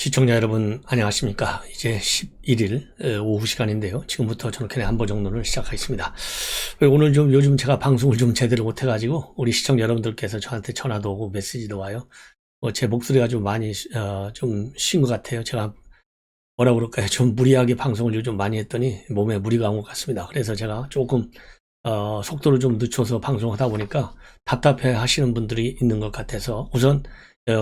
시청자 여러분 안녕하십니까. 이제 11일 오후 시간인데요. 지금부터 전국현의 안보정론을 시작하겠습니다. 오늘 좀 요즘 제가 방송을 좀 제대로 못해가지고 우리 시청자 여러분들께서 저한테 전화도 오고 메시지도 와요. 제 목소리가 좀 많이 좀 쉰 것 같아요. 제가 뭐라 그럴까요? 좀 무리하게 방송을 요즘 많이 했더니 몸에 무리가 온 것 같습니다. 그래서 제가 조금 속도를 좀 늦춰서 방송하다 보니까 답답해 하시는 분들이 있는 것 같아서 우선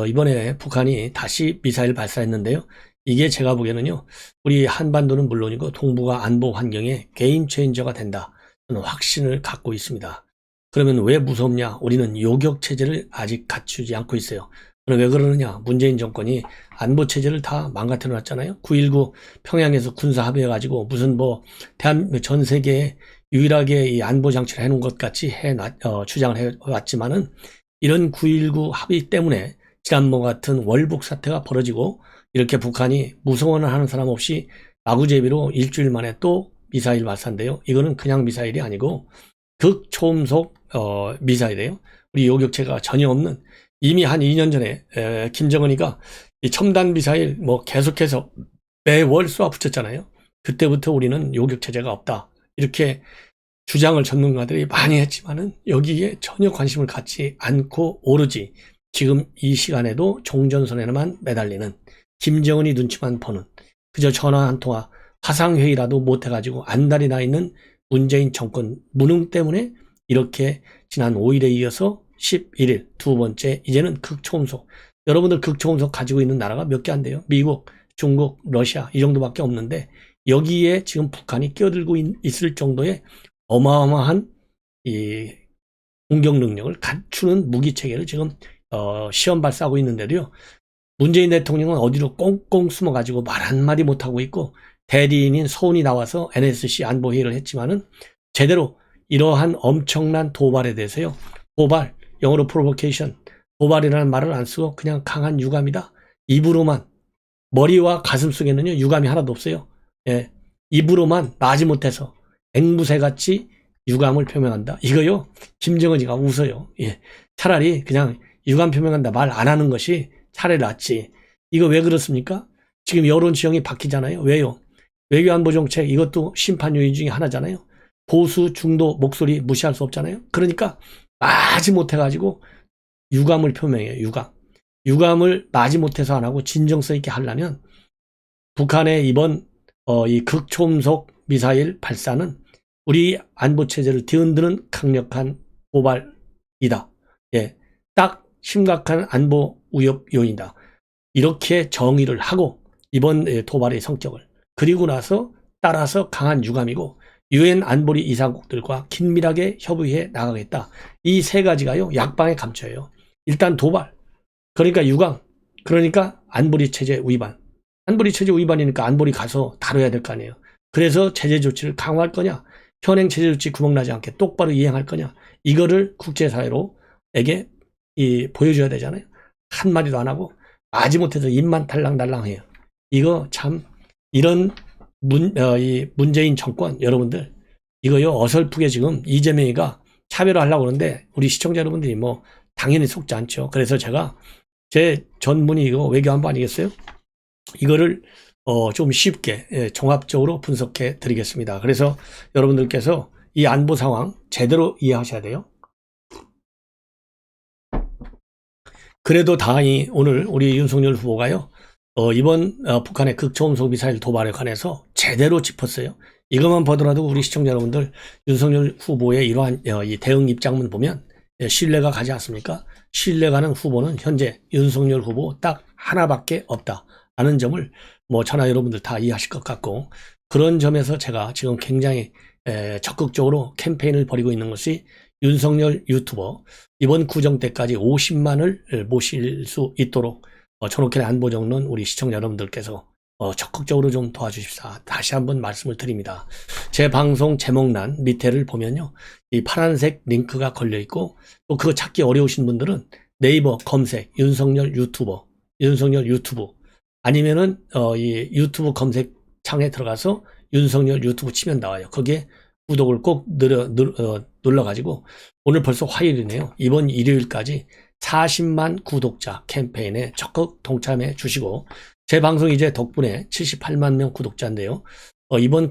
이번에 북한이 다시 미사일 발사했는데요. 이게 제가 보기에는요, 우리 한반도는 물론이고 동북아 안보 환경에 게임 체인저가 된다. 저는 확신을 갖고 있습니다. 그러면 왜 무섭냐? 우리는 요격 체제를 아직 갖추지 않고 있어요. 그럼 왜 그러느냐? 문재인 정권이 안보 체제를 다 망가뜨려 놨잖아요. 9.19 평양에서 군사 합의해가지고 무슨 전 세계에 유일하게 이 안보 장치를 해놓은 것 같이 주장을 해왔지만은 이런 9.19 합의 때문에 지난번 같은 월북 사태가 벌어지고 이렇게 북한이 무서워는 하는 사람 없이 마구제비로 일주일 만에 또 미사일 발사인데요. 이거는 그냥 미사일이 아니고 극초음속 미사일이에요. 우리 요격체가 전혀 없는, 이미 한 2년 전에 김정은이가 이 첨단 미사일 계속해서 매월 쏘아 붙였잖아요. 그때부터 우리는 요격체제가 없다, 이렇게 주장을 전문가들이 많이 했지만은 여기에 전혀 관심을 갖지 않고 오로지 지금 이 시간에도 종전선에만 매달리는, 김정은이 눈치만 보는, 그저 전화 한 통화 화상회의라도 못해가지고 안달이 나 있는 문재인 정권 무능 때문에 이렇게 지난 5일에 이어서 11일 두 번째, 이제는 극초음속, 여러분들 극초음속 가지고 있는 나라가 몇 개 안 돼요. 미국, 중국, 러시아 이 정도밖에 없는데 여기에 지금 북한이 끼어들고 있을 정도의 어마어마한 이 공격 능력을 갖추는 무기 체계를 지금 시험 발사하고 있는데도요. 문재인 대통령은 어디로 꽁꽁 숨어가지고 말 한마디 못하고 있고, 대리인인 서훈이 나와서 NSC 안보회의를 했지만은 제대로 이러한 엄청난 도발에 대해서요. 도발, 영어로 provocation, 도발이라는 말을 안 쓰고 그냥 강한 유감이다. 입으로만, 머리와 가슴 속에는요 유감이 하나도 없어요. 예, 입으로만 마지못해서 앵무새같이 유감을 표명한다. 이거요, 김정은이가 웃어요. 예, 차라리 그냥 유감 표명한다 말 안 하는 것이 차라리 낫지. 이거 왜 그렇습니까? 지금 여론 지형이 바뀌잖아요. 왜요? 외교안보 정책, 이것도 심판 요인 중에 하나잖아요. 보수 중도 목소리 무시할 수 없잖아요. 그러니까 마지못해가지고 유감을 표명해요. 유감을 마지못해서 안 하고 진정성 있게 하려면 북한의 이번 이 극초음속 미사일 발사는 우리 안보체제를 뒤흔드는 강력한 도발이다. 예, 딱 심각한 안보 위협 요인이다. 이렇게 정의를 하고 이번 도발의 성격을, 그리고 나서 따라서 강한 유감이고 유엔 안보리 이사국들과 긴밀하게 협의해 나가겠다. 이 세 가지가요 약방에 감춰요. 일단 도발, 그러니까 유감, 그러니까 안보리 체제 위반. 안보리 체제 위반이니까 안보리 가서 다뤄야 될 거 아니에요. 그래서 제재 조치를 강화할 거냐, 현행 제재 조치 구멍나지 않게 똑바로 이행할 거냐, 이거를 국제사회로에게 보여줘야 되잖아요. 한마디도 안 하고 마지못해서 입만 달랑달랑해요. 이거 참, 이런 이 문재인 정권 여러분들, 이거요 어설프게 지금 이재명이가 차별화하려고 그러는데 우리 시청자 여러분들이 당연히 속지 않죠. 그래서 제가 제 전문이 이거 외교안보 아니겠어요? 이거를 좀 쉽게 종합적으로 분석해 드리겠습니다. 그래서 여러분들께서 이 안보 상황 제대로 이해하셔야 돼요. 그래도 다행히 오늘 우리 윤석열 후보가요, 이번 북한의 극초음속 미사일 도발에 관해서 제대로 짚었어요. 이것만 보더라도 우리 시청자 여러분들, 윤석열 후보의 이러한 이 대응 입장문 보면 신뢰가 가지 않습니까? 신뢰가는 후보는 현재 윤석열 후보 딱 하나밖에 없다라는 점을 전화 여러분들 다 이해하실 것 같고, 그런 점에서 제가 지금 굉장히 적극적으로 캠페인을 벌이고 있는 것이 윤석열 유튜버 이번 구정 때까지 50만을 모실 수 있도록 전국현의 안보정론 우리 시청자 여러분들께서 적극적으로 좀 도와주십사. 다시 한번 말씀을 드립니다. 제 방송 제목란 밑에를 보면요, 이 파란색 링크가 걸려 있고, 또 그거 찾기 어려우신 분들은 네이버 검색 윤석열 유튜브 아니면은 이 유튜브 검색창에 들어가서 윤석열 유튜브 치면 나와요. 거기에 구독을 꼭 눌러가지고, 오늘 벌써 화요일이네요. 이번 일요일까지 40만 구독자 캠페인에 적극 동참해 주시고, 제 방송 이제 덕분에 78만 명 구독자인데요. 이번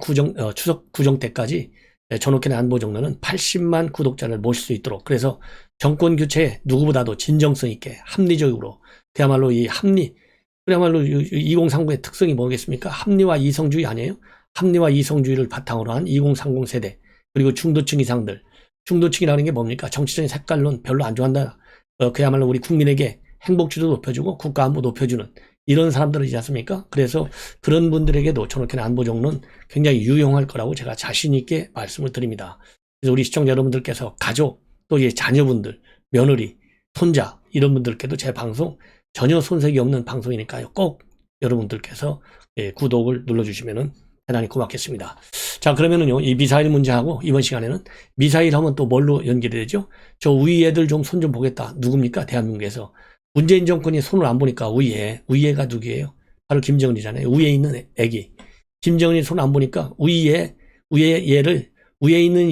추석 구정 때까지 전옥현의 안보정론은 80만 구독자를 모실 수 있도록, 그래서 정권 교체에 누구보다도 진정성 있게 합리적으로, 그야말로 이 합리, 그야말로 2030의 특성이 뭐겠습니까? 합리와 이성주의 아니에요? 합리와 이성주의를 바탕으로 한 2030 세대, 그리고 중도층 이상들. 중도층이라는 게 뭡니까? 정치적인 색깔론 별로 안 좋아한다. 그야말로 우리 국민에게 행복주도 높여주고 국가 안보 높여주는 이런 사람들이지 않습니까? 그래서 그런 분들에게도 전옥현의 안보정론 굉장히 유용할 거라고 제가 자신 있게 말씀을 드립니다. 그래서 우리 시청자 여러분들께서 가족, 또 이제 자녀분들, 며느리, 손자 이런 분들께도 제 방송 전혀 손색이 없는 방송이니까요. 꼭 여러분들께서 구독을 눌러주시면 대단히 고맙겠습니다. 자, 그러면은요, 이 미사일 문제하고 이번 시간에는 미사일 하면 또 뭘로 연결이 되죠? 저 우리 애들 좀 손 좀 보겠다. 누굽니까? 대한민국에서. 문재인 정권이 손을 안 보니까 우이애가 누구예요? 바로 김정은이잖아요. 우이에 있는 애기. 김정은이 손 안 보니까 우이에 있는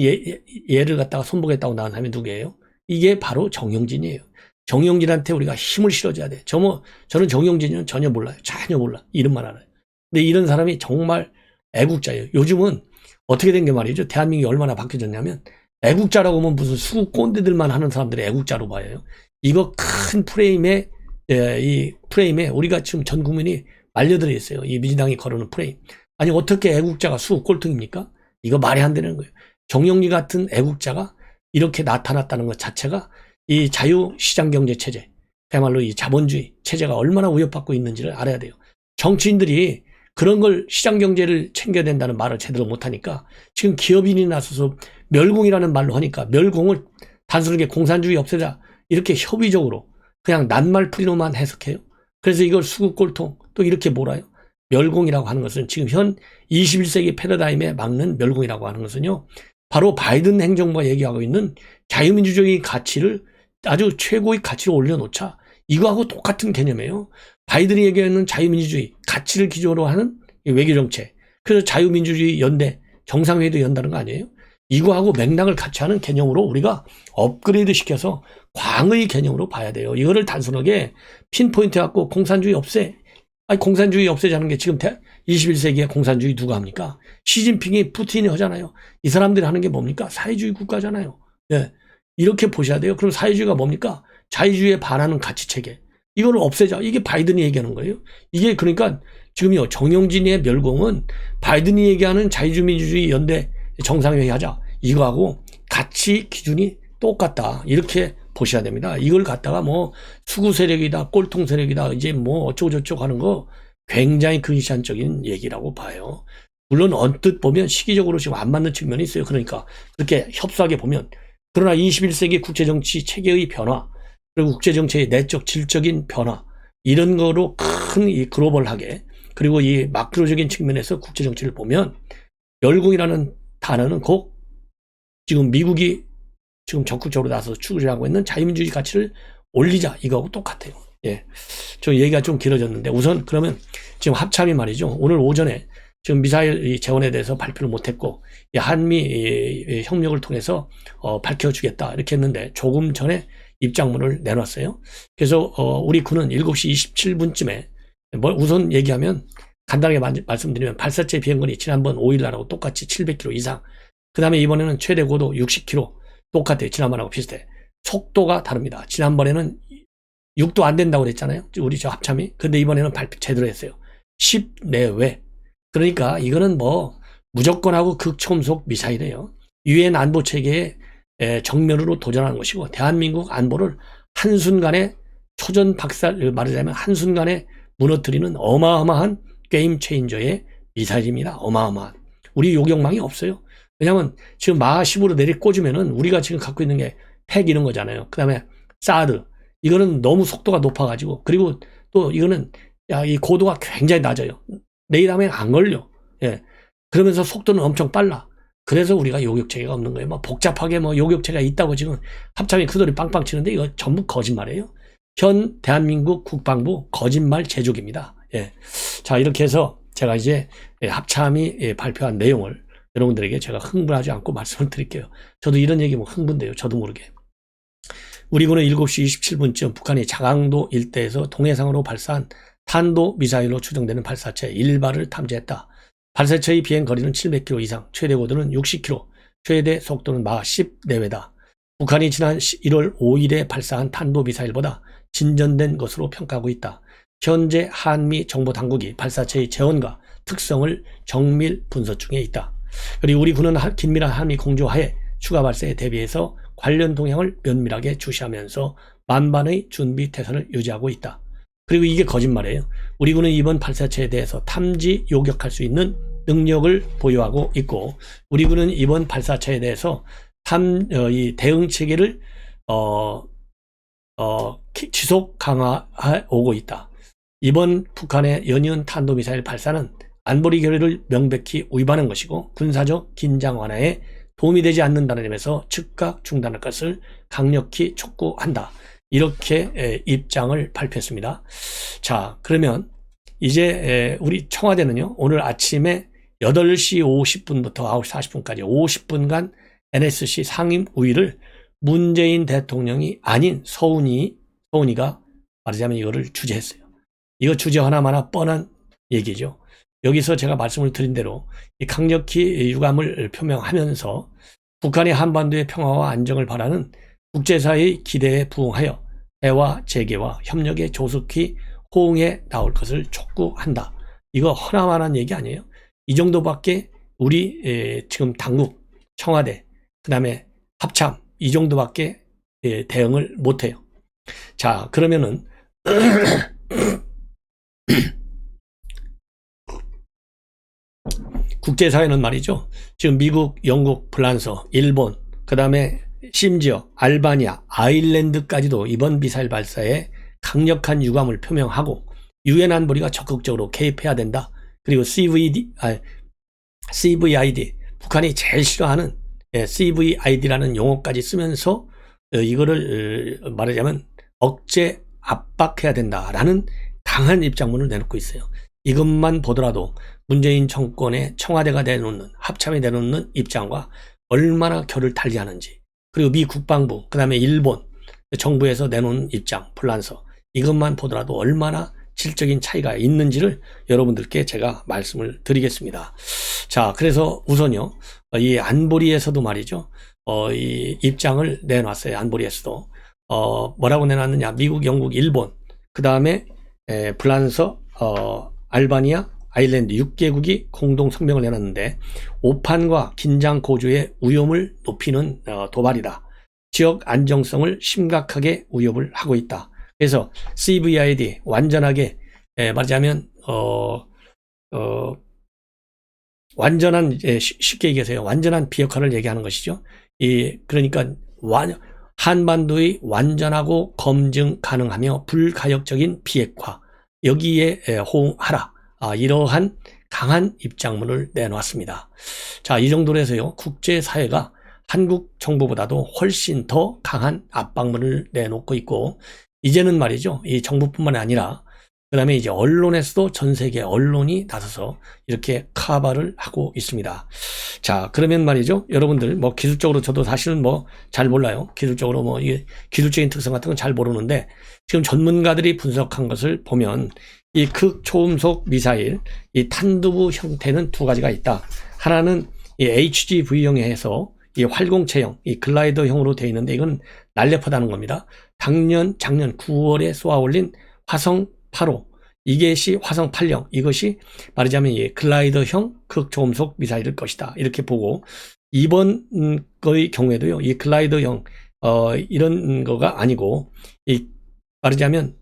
얘를 갖다가 손 보겠다고 나온 사람이 누구예요? 이게 바로 정용진이에요. 정용진한테 우리가 힘을 실어줘야 돼. 저는 정용진은 전혀 몰라요. 전혀 몰라. 이름만 알아요. 근데 이런 사람이 정말 애국자예요. 요즘은 어떻게 된 게 말이죠. 대한민국이 얼마나 바뀌어졌냐면 애국자라고 하면 무슨 수구 꼰대들만 하는 사람들이 애국자로 봐요. 이거 큰 프레임에, 이 프레임에 우리가 지금 전 국민이 말려들어 있어요. 이 민주당이 거르는 프레임. 아니, 어떻게 애국자가 수구 꼴통입니까? 이거 말이 안 되는 거예요. 정영리 같은 애국자가 이렇게 나타났다는 것 자체가 이 자유시장경제 체제, 그야말로 이 자본주의 체제가 얼마나 위협받고 있는지를 알아야 돼요. 정치인들이 그런 걸 시장경제를 챙겨야 된다는 말을 제대로 못하니까 지금 기업인이 나서서 멸공이라는 말로 하니까 멸공을 단순하게 공산주의 없애자 이렇게 협의적으로 그냥 낱말풀이로만 해석해요. 그래서 이걸 수구꼴통 또 이렇게 몰아요. 멸공이라고 하는 것은 지금 현 21세기 패러다임에 막는 멸공이라고 하는 것은요. 바로 바이든 행정부가 얘기하고 있는 자유민주주의 가치를 아주 최고의 가치로 올려놓자. 이거하고 똑같은 개념이에요. 바이든이 얘기하는 자유민주주의 가치를 기조로 하는 외교정책. 그래서 자유민주주의 연대 정상회의도 연다는 거 아니에요? 이거하고 맥락을 같이 하는 개념으로 우리가 업그레이드 시켜서 광의 개념으로 봐야 돼요. 이거를 단순하게 핀포인트 해갖고 공산주의 없애. 아니, 공산주의 없애자는 게 지금 21세기에 공산주의 누가 합니까? 시진핑이 푸틴이 하잖아요. 이 사람들이 하는 게 뭡니까? 사회주의 국가잖아요. 네. 이렇게 보셔야 돼요. 그럼 사회주의가 뭡니까? 자유주의에 반하는 가치체계. 이걸 없애자. 이게 바이든이 얘기하는 거예요. 이게 그러니까 지금요, 정용진의 멸공은 바이든이 얘기하는 자유민주주의 연대 정상회의 하자. 이거하고 가치 기준이 똑같다. 이렇게 보셔야 됩니다. 이걸 갖다가 뭐 수구 세력이다, 꼴통 세력이다, 이제 뭐 어쩌고저쩌고 하는 거 굉장히 근시안적인 얘기라고 봐요. 물론 언뜻 보면 시기적으로 지금 안 맞는 측면이 있어요. 그러니까 그렇게 협소하게 보면. 그러나 21세기 국제정치 체계의 변화, 그리고 국제정치의 내적 질적인 변화, 이런 거로 큰 이 글로벌하게, 그리고 이 마크로적인 측면에서 국제정치를 보면 멸공이라는 단어는 곧 지금 미국이 지금 적극적으로 나서서 추구하고 있는 자유민주주의 가치를 올리자, 이거하고 똑같아요. 예. 저 얘기가 좀 길어졌는데 우선 그러면 지금 합참이 말이죠. 오늘 오전에 지금 미사일 재원에 대해서 발표를 못했고 한미 협력을 통해서 밝혀주겠다 이렇게 했는데 조금 전에 입장문을 내놨어요. 그래서 우리 군은 7시 27분쯤에 우선 얘기하면 간단하게 말씀드리면 발사체 비행거리 지난번 5일날하고 똑같이 700km 이상, 그 다음에 이번에는 최대 고도 60km 똑같아요. 지난번하고 비슷해. 속도가 다릅니다. 지난번에는 6도 안 된다고 그랬잖아요. 우리 저 합참이. 근데 이번에는 발표 제대로 했어요. 10 내외. 그러니까 이거는 뭐 무조건 하고 극초음속 미사일이에요. 유엔 안보 체계에 정면으로 도전하는 것이고 대한민국 안보를 한순간에 초전 박살, 말하자면 한순간에 무너뜨리는 어마어마한 게임 체인저의 미사일입니다. 어마어마한. 우리 요격망이 없어요. 왜냐면 지금 마하 10으로 내리 꽂으면은 우리가 지금 갖고 있는 게 핵 이런 거잖아요. 그 다음에 사드. 이거는 너무 속도가 높아가지고, 그리고 또 이거는 이 고도가 굉장히 낮아요. 내일 하면 안 걸려. 예. 그러면서 속도는 엄청 빨라. 그래서 우리가 요격체계가 없는 거예요. 뭐 복잡하게 뭐 요격체가 있다고 지금 합참이 그 소리 빵빵 치는데 이거 전부 거짓말이에요. 현 대한민국 국방부 거짓말 제조기입니다. 예. 자, 이렇게 해서 제가 이제 합참이 발표한 내용을 여러분들에게 제가 흥분하지 않고 말씀을 드릴게요. 저도 이런 얘기면 흥분돼요. 저도 모르게. 우리 군은 7시 27분쯤 북한이 자강도 일대에서 동해상으로 발사한 탄도 미사일로 추정되는 발사체 1발을 탐지했다. 발사체의 비행 거리는 700km 이상, 최대 고도는 60km, 최대 속도는 마 10 내외다. 북한이 지난 1월 5일에 발사한 탄도미사일보다 진전된 것으로 평가하고 있다. 현재 한미 정보당국이 발사체의 재원과 특성을 정밀 분석 중에 있다. 그리고 우리 군은 긴밀한 한미 공조하에 추가 발사에 대비해서 관련 동향을 면밀하게 주시하면서 만반의 준비 태세를 유지하고 있다. 그리고 이게 거짓말이에요. 우리 군은 이번 발사체에 대해서 탐지 요격할 수 있는 능력을 보유하고 있고, 우리 군은 이번 발사체에 대해서 이 대응 체계를 지속 강화해 오고 있다. 이번 북한의 연이은 탄도미사일 발사는 안보리 결의를 명백히 위반한 것이고 군사적 긴장 완화에 도움이 되지 않는다는 점에서 즉각 중단할 것을 강력히 촉구한다. 이렇게 입장을 발표했습니다. 자, 그러면 이제 우리 청와대는요, 오늘 아침에 8시 50분부터 9시 40분까지 50분간 NSC 상임위를 문재인 대통령이 아닌 서훈이가 말하자면 이거를 주재했어요. 이거 주재 하나마나 뻔한 얘기죠. 여기서 제가 말씀을 드린 대로 강력히 유감을 표명하면서 북한이 한반도의 평화와 안정을 바라는 국제사회의 기대에 부응하여 대화 재개와 협력에 조속히 호응해 나올 것을 촉구한다. 이거 허나만한 얘기 아니에요. 이 정도밖에 우리 지금 당국, 청와대, 그 다음에 합참 이 정도밖에 대응을 못해요. 자, 그러면은 국제사회는 말이죠. 지금 미국, 영국, 프랑스, 일본, 그 다음에 심지어 알바니아, 아일랜드까지도 이번 미사일 발사에 강력한 유감을 표명하고 유엔 안보리가 적극적으로 개입해야 된다. 그리고 CVID, 북한이 제일 싫어하는 CVID라는 용어까지 쓰면서 이거를 말하자면 억제 압박해야 된다라는 강한 입장문을 내놓고 있어요. 이것만 보더라도 문재인 정권의 청와대가 내놓는, 합참이 내놓는 입장과 얼마나 결을 달리하는지, 그리고 미 국방부, 그 다음에 일본 정부에서 내놓은 입장, 프랑스, 이것만 보더라도 얼마나 질적인 차이가 있는지를 여러분들께 제가 말씀을 드리겠습니다. 자, 그래서 우선요, 이 안보리에서도 말이죠, 이 입장을 내놨어요. 안보리에서도. 뭐라고 내놨느냐, 미국, 영국, 일본, 그 다음에 프랑스, 알바니아, 아일랜드 6개국이 공동 성명을 내놨는데, 오판과 긴장 고조의 위험을 높이는 도발이다. 지역 안정성을 심각하게 위협을 하고 있다. 그래서 CVID 완전하게 말하자면 완전한, 쉽게 얘기해서요, 완전한 비핵화를 얘기하는 것이죠. 그러니까 한반도의 완전하고 검증 가능하며 불가역적인 비핵화, 여기에 호응하라. 이러한 강한 입장문을 내놓았습니다. 자, 이 정도로 해서요, 국제사회가 한국 정부보다도 훨씬 더 강한 압박문을 내놓고 있고, 이제는 말이죠, 이 정부뿐만 아니라 그 다음에 이제 언론에서도 전 세계 언론이 나서서 이렇게 카바를 하고 있습니다. 자, 그러면 말이죠, 여러분들 뭐 기술적으로 저도 사실은 뭐 잘 몰라요. 기술적으로 뭐 이게 기술적인 특성 같은 건 잘 모르는데, 지금 전문가들이 분석한 것을 보면 이 극초음속 미사일, 이 탄두부 형태는 두 가지가 있다. 하나는 이 HGV형에 해서 이 활공체형, 이 글라이더형으로 되어 있는데, 이건 날렵하다는 겁니다. 작년 9월에 쏘아 올린 화성 8호, 이것이 화성 8형, 이것이 말하자면 이 글라이더형 극초음속 미사일일 것이다. 이렇게 보고, 이번 거의 경우에도요, 이 글라이더형 이런 거가 아니고, 이 말하자면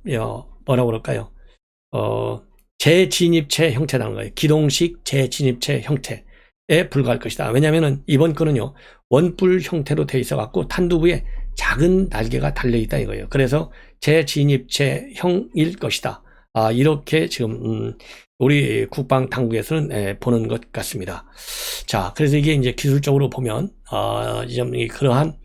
뭐라고 그럴까요? 재진입체 형태라는 거예요. 기동식 재진입체 형태에 불과할 것이다. 왜냐하면 이번 거는요, 원뿔 형태로 돼 있어 갖고 탄두부에 작은 날개가 달려 있다 이거예요. 그래서 재진입체형일 것이다. 이렇게 지금 우리 국방 당국에서는 보는 것 같습니다. 자, 그래서 이게 이제 기술적으로 보면 그러한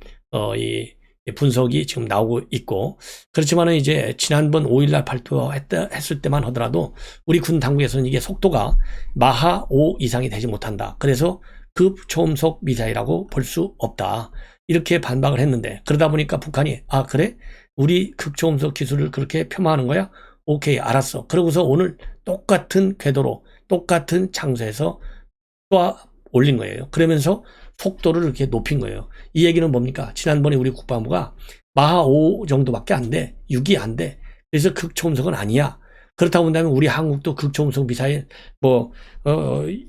이 분석이 지금 나오고 있고, 그렇지만은 이제 지난번 5일날 발표했을 때만 하더라도 우리 군 당국에서는 이게 속도가 마하 5 이상이 되지 못한다. 그래서 극초음속 미사일이라고 볼 수 없다. 이렇게 반박을 했는데, 그러다 보니까 북한이 그래? 우리 극초음속 기술을 그렇게 폄하하는 거야? 오케이, 알았어. 그러고서 오늘 똑같은 궤도로 똑같은 장소에서 또 올린 거예요. 그러면서 속도를 이렇게 높인 거예요. 이 얘기는 뭡니까? 지난번에 우리 국방부가 마하 5 정도밖에 안 돼. 6이 안 돼. 그래서 극초음속은 아니야. 그렇다고 한다면 우리 한국도 극초음속 미사일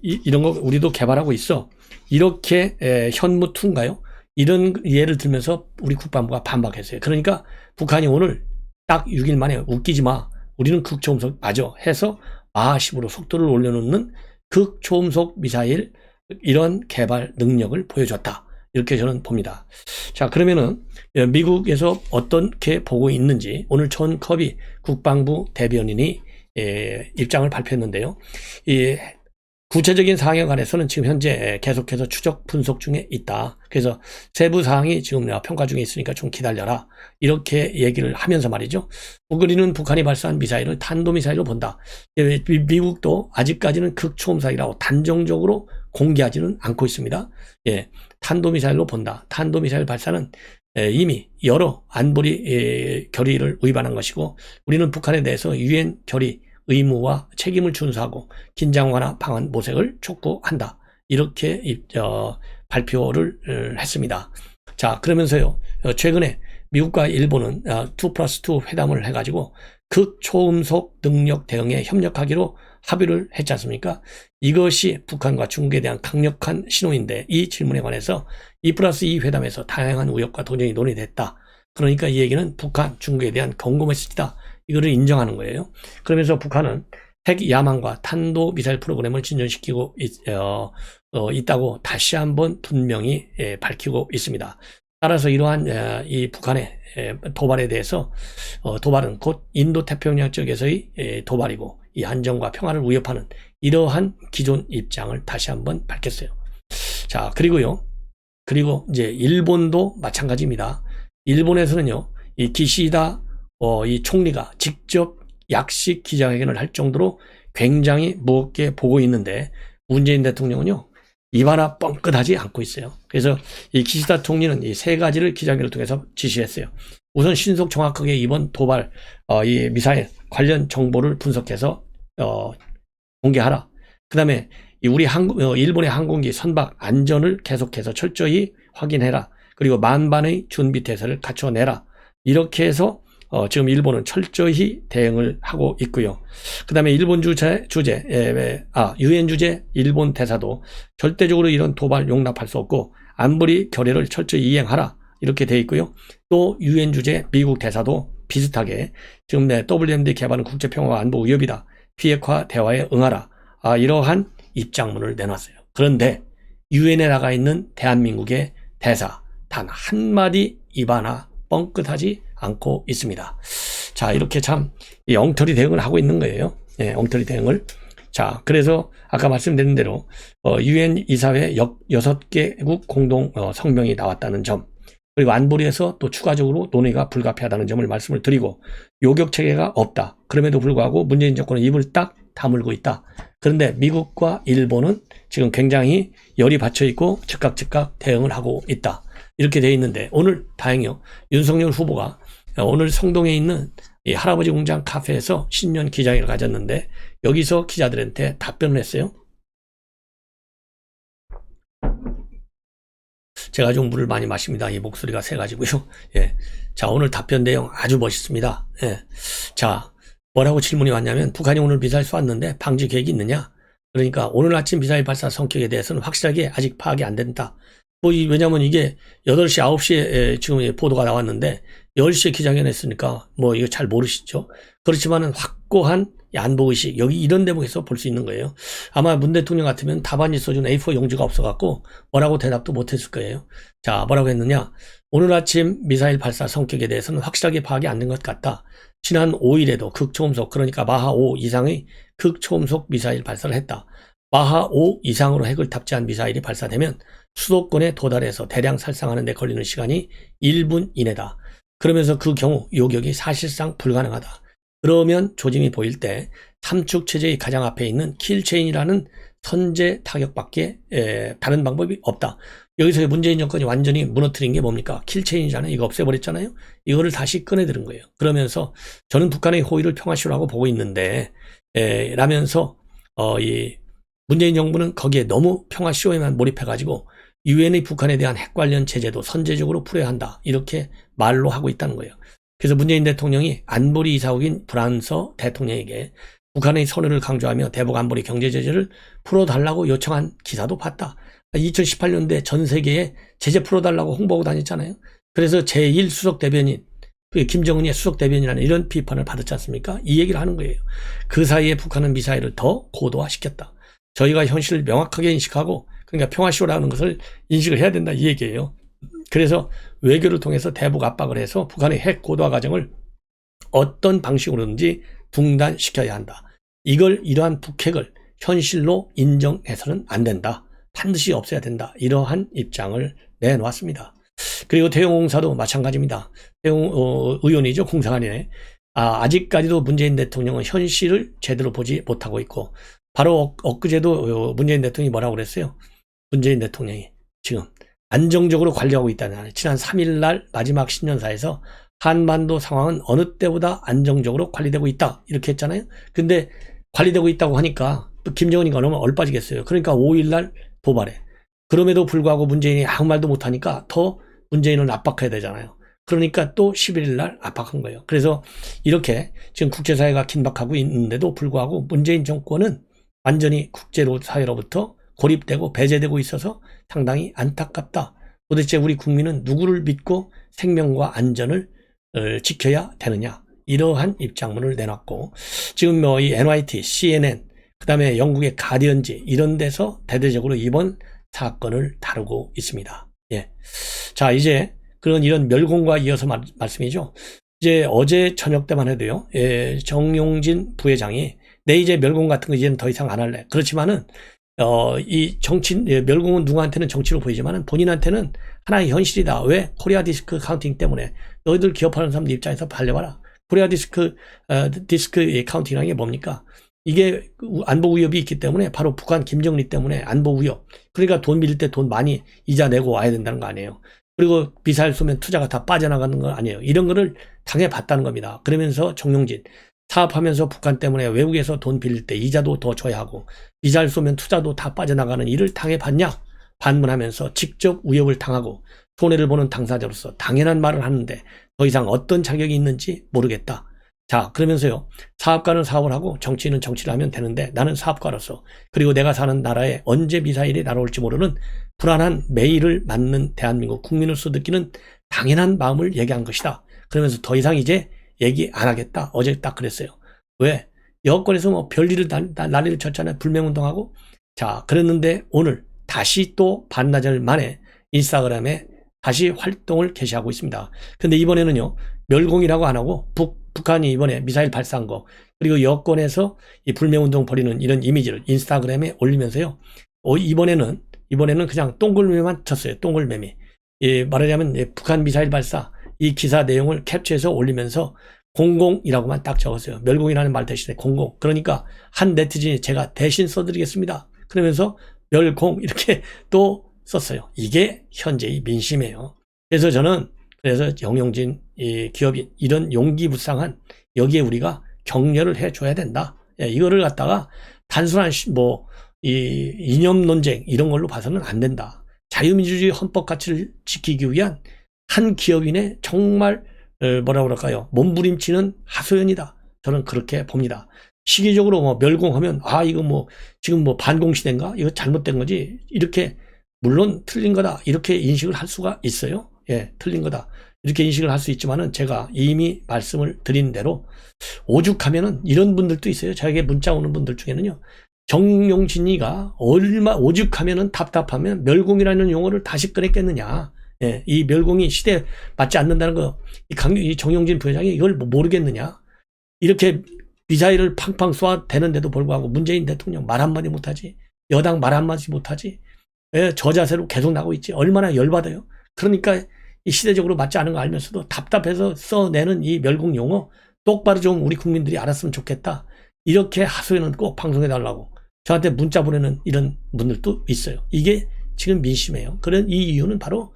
이런 거 우리도 개발하고 있어. 이렇게 현무2인가요? 이런 예를 들면서 우리 국방부가 반박했어요. 그러니까 북한이 오늘 딱 6일 만에 웃기지 마. 우리는 극초음속 맞아. 해서 마하 10으로 속도를 올려놓는 극초음속 미사일 이런 개발 능력을 보여줬다. 이렇게 저는 봅니다. 자, 그러면은 미국에서 어떻게 보고 있는지 오늘 존 커비 국방부 대변인이 입장을 발표했는데요. 이 구체적인 사항에 관해서는 지금 현재 계속해서 추적 분석 중에 있다. 그래서 세부 사항이 지금 평가 중에 있으니까 좀 기다려라. 이렇게 얘기를 하면서 말이죠. 우리는 북한이 발사한 미사일을 탄도미사일로 본다. 미국도 아직까지는 극초음속이라고 단정적으로 공개하지는 않고 있습니다. 예, 탄도미사일로 본다. 탄도미사일 발사는 이미 여러 안보리 결의를 위반한 것이고 우리는 북한에 대해서 유엔 결의 의무와 책임을 준수하고 긴장 완화 방안 모색을 촉구한다. 이렇게 발표를 했습니다. 자, 그러면서요. 최근에 미국과 일본은 2+2 회담을 해가지고 극초음속 능력 대응에 협력하기로 합의를 했지 않습니까? 이것이 북한과 중국에 대한 강력한 신호인데 이 질문에 관해서 2+2 회담에서 다양한 우려과 도전이 논의됐다. 그러니까 이 얘기는 북한, 중국에 대한 경고 메시지다. 이거를 인정하는 거예요. 그러면서 북한은 핵 야망과 탄도 미사일 프로그램을 진전시키고 있다고 다시 한번 분명히 밝히고 있습니다. 따라서 이러한 이 북한의 도발에 대해서 도발은 곧 인도 태평양 쪽에서의 도발이고 이 안정과 평화를 위협하는 이러한 기존 입장을 다시 한번 밝혔어요. 자, 그리고 이제 일본도 마찬가지입니다. 일본에서는요, 이 기시다 이 총리가 직접 약식 기자회견을 할 정도로 굉장히 무겁게 보고 있는데 문재인 대통령은요, 입 하나 뻥끗하지 않고 있어요. 그래서 이 기시다 총리는 이 세 가지를 기자회견을 통해서 지시했어요. 우선 신속 정확하게 이번 도발 이 미사일 관련 정보를 분석해서 공개하라. 그 다음에 우리 일본의 항공기 선박 안전을 계속해서 철저히 확인해라. 그리고 만반의 준비 태세를 갖춰내라. 이렇게 해서 지금 일본은 철저히 대응을 하고 있고요. 그 다음에 일본 유엔 주재 일본 대사도 절대적으로 이런 도발 용납할 수 없고 안보리 결의를 철저히 이행하라. 이렇게 돼 있고요. 또 유엔 주재 미국 대사도 비슷하게 지금 WMD 개발은 국제평화와 안보 위협이다. 비핵화 대화에 응하라. 이러한 입장문을 내놨어요. 그런데 유엔에 나가 있는 대한민국의 대사 단 한마디 입 하나 뻥끗하지 않고 있습니다. 자, 이렇게 참 엉터리 대응을 하고 있는 거예요. 예, 엉터리 대응을. 자, 그래서 아까 말씀드린 대로 유엔 이사회 6개국 공동 성명이 나왔다는 점, 그리고 안보리에서 또 추가적으로 논의가 불가피하다는 점을 말씀을 드리고 요격 체계가 없다. 그럼에도 불구하고 문재인 정권은 입을 딱 다물고 있다. 그런데 미국과 일본은 지금 굉장히 열이 받쳐 있고 즉각 대응을 하고 있다. 이렇게 되어 있는데 오늘 다행히요. 윤석열 후보가 오늘 성동에 있는 이 할아버지 공장 카페에서 신년 기자회를 가졌는데 여기서 기자들한테 답변을 했어요. 제가 좀 물을 많이 마십니다. 이 목소리가 새가지고요. 예. 자, 오늘 답변 내용 아주 멋있습니다. 예. 자, 뭐라고 질문이 왔냐면 북한이 오늘 미사일 쏘았는데 방지 계획이 있느냐? 그러니까 오늘 아침 미사일 발사 성격에 대해서는 확실하게 아직 파악이 안 된다. 왜냐면 이게 8시, 9시에 지금 보도가 나왔는데 10시에 기자회견 했으니까 이거 잘 모르시죠. 그렇지만은 확고한 안보의식, 여기 이런 대목에서 볼 수 있는 거예요. 아마 문 대통령 같으면 답안지 써준 A4 용지가 없어갖고 뭐라고 대답도 못했을 거예요. 자, 뭐라고 했느냐. 오늘 아침 미사일 발사 성격에 대해서는 확실하게 파악이 안 된 것 같다. 지난 5일에도 극초음속, 그러니까 마하 5 이상의 극초음속 미사일 발사를 했다. 마하 5 이상으로 핵을 탑재한 미사일이 발사되면 수도권에 도달해서 대량 살상하는 데 걸리는 시간이 1분 이내다. 그러면서 그 경우 요격이 사실상 불가능하다. 그러면 조짐이 보일 때 삼축 체제의 가장 앞에 있는 킬체인이라는 선제 타격밖에 다른 방법이 없다. 여기서 문재인 정권이 완전히 무너뜨린 게 뭡니까? 킬체인이잖아요. 이거 없애버렸잖아요. 이거를 다시 꺼내들은 거예요. 그러면서 저는 북한의 호의를 평화시로라고 보고 있는데 라면서 이 문재인 정부는 거기에 너무 평화시로에만 몰입해가지고 유엔의 북한에 대한 핵 관련 제재도 선제적으로 풀어야 한다. 이렇게 말로 하고 있다는 거예요. 그래서 문재인 대통령이 안보리 이사국인 프랑서 대통령에게 북한의 선의를 강조하며 대북 안보리 경제 제재를 풀어달라고 요청한 기사도 봤다. 2018년도에 전 세계에 제재 풀어달라고 홍보하고 다녔잖아요. 그래서 제1수석 대변인, 김정은의 수석 대변인이라는 이런 비판을 받았지 않습니까? 이 얘기를 하는 거예요. 그 사이에 북한은 미사일을 더 고도화시켰다. 저희가 현실을 명확하게 인식하고 그러니까 평화시로라는 것을 인식을 해야 된다 이 얘기예요. 그래서 외교를 통해서 대북 압박을 해서 북한의 핵 고도화 과정을 어떤 방식으로든지 중단시켜야 한다. 이러한 북핵을 현실로 인정해서는 안 된다. 반드시 없애야 된다. 이러한 입장을 내놓았습니다. 그리고 태용공사도 마찬가지입니다. 태용 의원이죠. 공사관이네. 아직까지도 문재인 대통령은 현실을 제대로 보지 못하고 있고 바로 엊그제도 문재인 대통령이 뭐라고 그랬어요? 문재인 대통령이 지금 안정적으로 관리하고 있다는 지난 3일날 마지막 신년사에서 한반도 상황은 어느 때보다 안정적으로 관리되고 있다 이렇게 했잖아요. 근데 관리되고 있다고 하니까 김정은이가 너무 얼빠지겠어요. 그러니까 5일날 도발해. 그럼에도 불구하고 문재인이 아무 말도 못하니까 더 문재인을 압박해야 되잖아요. 그러니까 또 11일날 압박한 거예요. 그래서 이렇게 지금 국제사회가 긴박하고 있는데도 불구하고 문재인 정권은 완전히 국제사회로부터 고립되고 배제되고 있어서 상당히 안타깝다. 도대체 우리 국민은 누구를 믿고 생명과 안전을 지켜야 되느냐. 이러한 입장문을 내놨고 지금 이 NYT, CNN, 그 다음에 영국의 가디언지 이런 데서 대대적으로 이번 사건을 다루고 있습니다. 예. 자, 이제 이런 멸공과 이어서 말씀이죠. 이제 어제 저녁 때만 해도요, 정용진 부회장이 내 이제 멸공 같은 거 이제는 더 이상 안 할래. 그렇지만은, 이 멸공은 누구한테는 정치로 보이지만은 본인한테는 하나의 현실이다. 왜? 코리아 디스크 카운팅 때문에. 너희들 기업하는 사람들 입장에서 발려봐라. 코리아 디스크 카운팅이라는 게 뭡니까? 이게 안보 위협이 있기 때문에 바로 북한 김정리 때문에 안보 위협. 그러니까 돈 빌릴 때 돈 많이 이자 내고 와야 된다는 거 아니에요. 그리고 미사일 쏘면 투자가 다 빠져나가는 거 아니에요. 이런 거를 당해봤다는 겁니다. 그러면서 정용진 사업하면서 북한 때문에 외국에서 돈 빌릴 때 이자도 더 줘야 하고 미사일 쏘면 투자도 다 빠져나가는 일을 당해봤냐? 반문하면서 직접 위협을 당하고 손해를 보는 당사자로서 당연한 말을 하는데 더 이상 어떤 자격이 있는지 모르겠다. 자, 그러면서요. 사업가는 사업을 하고 정치인은 정치를 하면 되는데 나는 사업가로서 그리고 내가 사는 나라에 언제 미사일이 날아올지 모르는 불안한 매일을 맞는 대한민국 국민으로서 느끼는 당연한 마음을 얘기한 것이다. 그러면서 더 이상 이제 얘기 안 하겠다. 어제 딱 그랬어요. 왜? 여권에서 뭐 별일을 난리를 쳤잖아요. 불매운동하고. 자, 그랬는데 오늘 다시 또 반나절 만에 인스타그램에 다시 활동을 개시하고 있습니다. 근데 이번에는요. 멸공이라고 안 하고 북한이 이번에 미사일 발사한 거 그리고 여권에서 이 불매운동 벌이는 이런 이미지를 인스타그램에 올리면서요. 이번에는 그냥 동글매만 쳤어요. 동글매미. 말하자면 북한 미사일 발사 이 기사 내용을 캡처해서 올리면서 공공이라고만 딱 적었어요. 멸공이라는 말 대신에 공공. 그러니까 한 네티즌이 제가 대신 써드리겠습니다. 그러면서 멸공 이렇게 또 썼어요. 이게 현재의 민심이에요. 그래서 저는 정용진 기업인 이런 용기부상한 여기에 우리가 격려를 해줘야 된다. 이거를 갖다가 단순한 이 이념 논쟁 이런 걸로 봐서는 안 된다. 자유민주주의 헌법 가치를 지키기 위한 한 기업인의 정말 뭐라 그럴까요? 몸부림치는 하소연이다. 저는 그렇게 봅니다. 시기적으로 멸공하면 이거 지금 반공시대인가? 이거 잘못된 거지. 이렇게 물론 틀린 거다. 이렇게 인식을 할 수가 있어요. 예, 틀린 거다. 이렇게 인식을 할 수 있지만은 제가 이미 말씀을 드린 대로 오죽하면은 이런 분들도 있어요. 저에게 문자 오는 분들 중에는요. 정용진이가 오죽하면은 답답하면 멸공이라는 용어를 다시 꺼냈겠느냐. 예, 이 멸공이 시대에 맞지 않는다는 거, 이 정용진 부회장이 이걸 모르겠느냐. 이렇게 미사일을 팡팡 쏘아대는데도 불구하고 문재인 대통령 말 한마디 못하지. 여당 말 한마디 못하지. 예, 저 자세로 계속 나고 있지. 얼마나 열받아요. 그러니까 이 시대적으로 맞지 않은 거 알면서도 답답해서 써내는 이 멸공 용어 똑바로 좀 우리 국민들이 알았으면 좋겠다. 이렇게 하소연은 꼭 방송해 달라고 저한테 문자 보내는 이런 분들도 있어요. 이게 지금 민심이에요. 그런 이 이유는 바로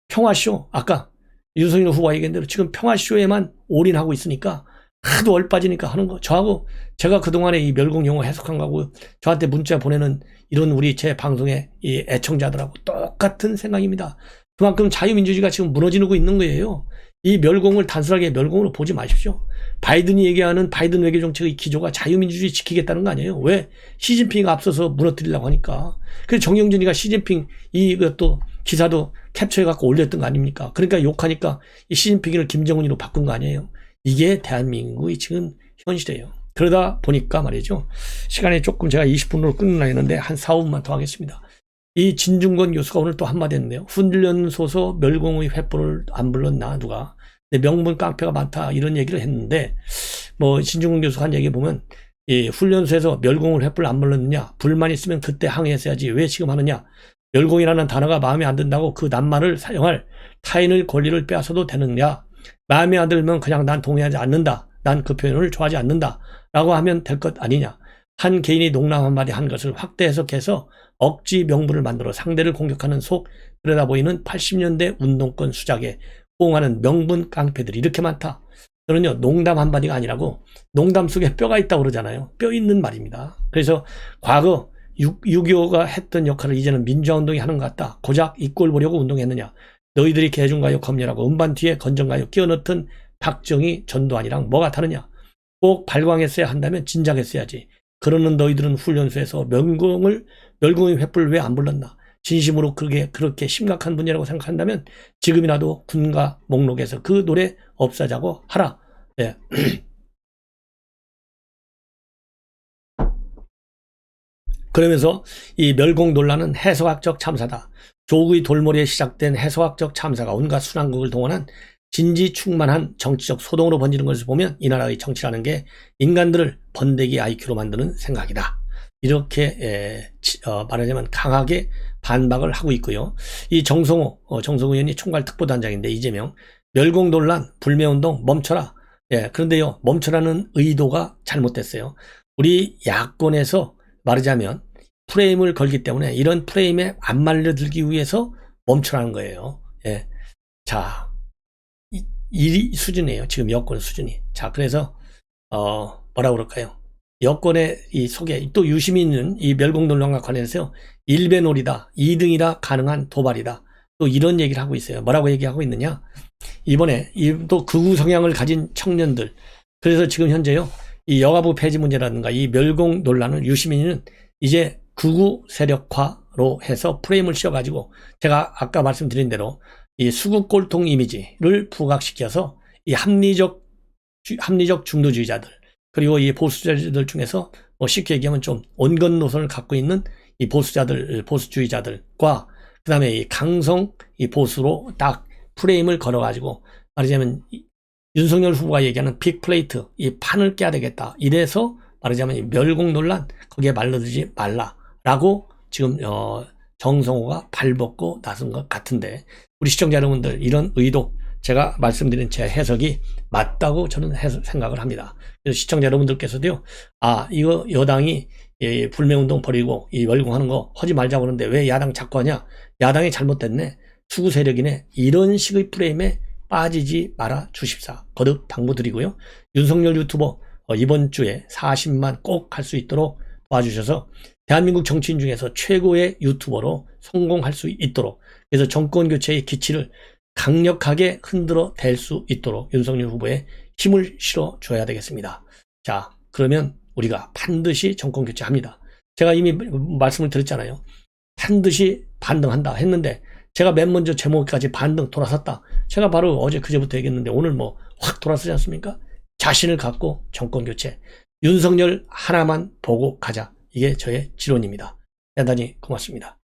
평화쇼, 아까 윤석열 후보가 얘기한 대로 지금 평화쇼에만 올인하고 있으니까 하도 얼빠지니까 하는 거. 저하고 제가 그동안에 이 멸공 용어 해석한 거하고 저한테 문자 보내는 이런 우리 제 방송의 이 애청자들하고 똑같은 생각입니다. 그만큼 자유민주주의가 지금 무너지고 있는 거예요. 이 멸공을 단순하게 멸공으로 보지 마십시오. 바이든이 얘기하는 바이든 외교 정책의 기조가 자유민주주의 지키겠다는 거 아니에요. 왜? 시진핑이 앞서서 무너뜨리려고 하니까. 그래서 정영진이가 시진핑 이것도 기사도 캡처해갖고 올렸던 거 아닙니까? 그러니까 욕하니까 이 시진핑을 김정은이로 바꾼 거 아니에요. 이게 대한민국의 지금 현실이에요. 그러다 보니까 말이죠. 시간이 조금 제가 20분으로 끊으려 했는데 한 4, 5분만 더 하겠습니다. 이 진중권 교수가 오늘 또 한마디 했네요. 훈련소서 멸공의 횃불을 안 불렀나 누가. 명분 깡패가 많다 이런 얘기를 했는데 뭐 진중권 교수가 한 얘기 보면 이 훈련소에서 멸공을 횃불을 안 불렀느냐. 불만 있으면 그때 항의했어야지 왜 지금 하느냐. 멸공이라는 단어가 마음에 안 든다고 그 낱말을 사용할 타인의 권리를 빼앗아도 되느냐. 마음에 안 들면 그냥 난 동의하지 않는다. 난 그 표현을 좋아하지 않는다. 라고 하면 될 것 아니냐. 한 개인이 농담 한마디 한 것을 확대 해석해서 억지 명분을 만들어 상대를 공격하는 속 들여다 보이는 80년대 운동권 수작에 호응하는 명분 깡패들이 이렇게 많다. 저는요 농담 한마디가 아니라고 농담 속에 뼈가 있다고 그러잖아요. 뼈 있는 말입니다. 그래서 과거 6.25가 했던 역할을 이제는 민주화운동이 하는 것 같다. 고작 이 꼴 보려고 운동했느냐. 너희들이 개중가요 검열하고 음반 뒤에 건전가요 끼워넣던 박정희 전두환이랑 뭐가 다르냐. 꼭 발광했어야 한다면 진작했어야지. 그러는 너희들은 훈련소에서 멸공의 횃불 왜 안 불렀나. 진심으로 그렇게 심각한 분이라고 생각한다면 지금이라도 군가 목록에서 그 노래 없애자고 하라. 네. 그러면서 이 멸공 논란은 해석학적 참사다. 조국의 돌머리에 시작된 해석학적 참사가 온갖 순환국을 동원한 진지충만한 정치적 소동으로 번지는 것을 보면 이 나라의 정치라는 게 인간들을 번데기 IQ로 만드는 생각이다. 이렇게 말하자면 강하게 반박을 하고 있고요. 이 정성호 의원이 총괄 특보단장인데 이재명 멸공 논란 불매운동 멈춰라. 예, 그런데요 멈춰라는 의도가 잘못됐어요. 우리 야권에서 말하자면 프레임을 걸기 때문에 이런 프레임에 안 말려들기 위해서 멈춰라는 거예요. 예. 자, 이 수준이에요. 지금 여권 수준이. 자, 그래서 뭐라 그럴까요? 여권의 이 속에 또 유심히 있는 이 멸공 논란과 관련해서 일배놀이다, 2등이라 가능한 도발이다. 또 이런 얘기를 하고 있어요. 뭐라고 얘기하고 있느냐? 이번에 또 극우 성향을 가진 청년들. 그래서 지금 현재요. 이 여가부 폐지 문제라든가 이 멸공 논란을 유시민은 이제 극우 세력화로 해서 프레임을 씌워가지고 제가 아까 말씀드린 대로 이 수국 꼴통 이미지를 부각시켜서 이 합리적 중도주의자들 그리고 이 보수자들 중에서 뭐 쉽게 얘기하면 좀 온건 노선을 갖고 있는 이 보수주의자들과 그 다음에 이 강성 이 보수로 딱 프레임을 걸어가지고 말하자면 윤석열 후보가 얘기하는 빅플레이트 이 판을 깨야 되겠다. 이래서 말하자면 이 멸공 논란 거기에 말려들지 말라라고 지금 정성호가 발벗고 나선 것 같은데 우리 시청자 여러분들 이런 의도 제가 말씀드린 제 해석이 맞다고 저는 생각을 합니다. 그래서 시청자 여러분들께서도요. 이거 여당이 불매운동 벌이고 이 멸공하는 거 하지 말자고 그러는데 왜 야당 자꾸 하냐. 야당이 잘못됐네. 수구 세력이네. 이런 식의 프레임에 빠지지 말아 주십사. 거듭 당부드리고요. 윤석열 유튜버 이번 주에 40만 꼭 할 수 있도록 도와주셔서 대한민국 정치인 중에서 최고의 유튜버로 성공할 수 있도록 그래서 정권교체의 기치를 강력하게 흔들어 댈 수 있도록 윤석열 후보에 힘을 실어 줘야 되겠습니다. 자, 그러면 우리가 반드시 정권교체합니다. 제가 이미 말씀을 드렸잖아요. 반드시 반등한다 했는데 제가 맨 먼저 제목까지 반등 돌아섰다. 제가 바로 어제 그제부터 얘기했는데 오늘 뭐 확 돌아서지 않습니까? 자신을 갖고 정권교체. 윤석열 하나만 보고 가자. 이게 저의 지론입니다. 대단히 고맙습니다.